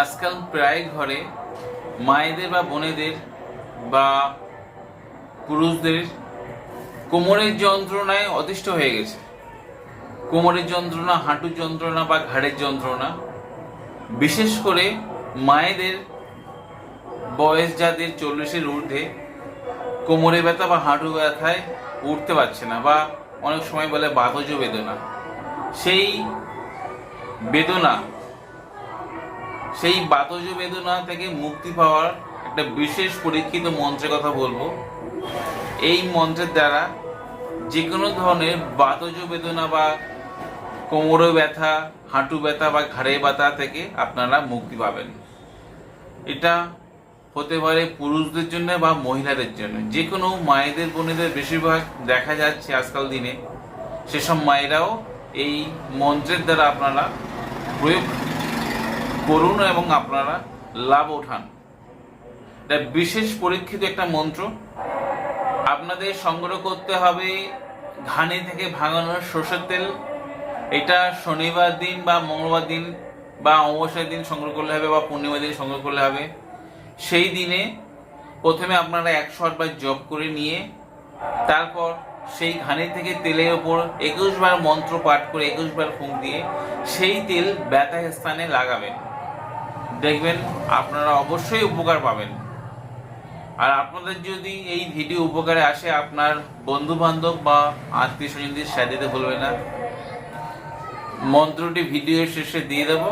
আজকাল প্রায় ঘরে মায়েদের বা বোনেদের বা পুরুষদের কোমরের যন্ত্রণায় অতিষ্ঠ হয়ে গেছে। কোমরের যন্ত্রণা, হাঁটুর যন্ত্রণা বা ঘাড়ের যন্ত্রণা, বিশেষ করে মায়েদের বয়স যাদের 40-এর ঊর্ধ্বে কোমরে ব্যথা বা হাঁটু ব্যথায় উঠতে পারছে না, বা অনেক সময় বলে বাতজ বেদনা। সেই বেদনা, সেই বাতজ বেদনা থেকে মুক্তি পাওয়ার একটা বিশেষ পরীক্ষিত মন্ত্রের কথা বলবো। এই মন্ত্রের দ্বারা যে কোনো ধরনের বাতজ বেদনা বা কোমরে ব্যথা, হাঁটু ব্যথা বা ঘাড়ে ব্যথা থেকে আপনারা মুক্তি পাবেন। এটা হতে পারে পুরুষদের জন্য বা মহিলাদের জন্য, যে কোনো মায়েদের বোনেদের বেশিরভাগ দেখা যাচ্ছে আজকাল দিনে। সেসব মায়েরাও এই মন্ত্রের দ্বারা আপনারা প্রয়োগ করুন এবং আপনারা লাভ ওঠান। এটা বিশেষ পরীক্ষিত একটা মন্ত্র। আপনাদের সংগ্রহ করতে হবে ঘানি থেকে ভাঙানো সরষের তেল। এটা শনিবার দিন বা মঙ্গলবার দিন বা অমাবস্যার দিন সংগ্রহ করলে হবে, বা পূর্ণিমার দিন সংগ্রহ করলে হবে। সেই দিনে প্রথমে আপনারা 108 বার জপ করে নিয়ে তারপর সেই ঘানি থেকে তেলের ওপর 21 বার মন্ত্র পাঠ করে 21 বার ফুঁক দিয়ে সেই তেল ব্যথা স্থানে লাগাবেন। দেখবেন আপনারা অবশ্যই উপকার পাবেন। আর আপনাদের যদি এই ভিডিও উপকারে আসে, আপনার বন্ধু বান্ধব বা আত্মীয় স্বজনদের শেয়ার দিতে ভুলবেন না। মন্ত্রটি ভিডিওর শেষে দিয়ে দেব,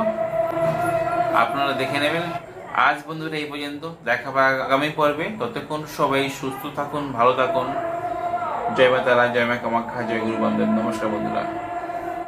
আপনারা দেখে নেবেন। আজ বন্ধুরা এই পর্যন্ত, দেখা হবে আগামী পর্বে। ততক্ষণ সবাই সুস্থ থাকুন, ভালো থাকুন। জয় মা তারা, জয় মা কামাখ্যা, জয় গুরু বান্ধব। নমস্কার বন্ধুরা।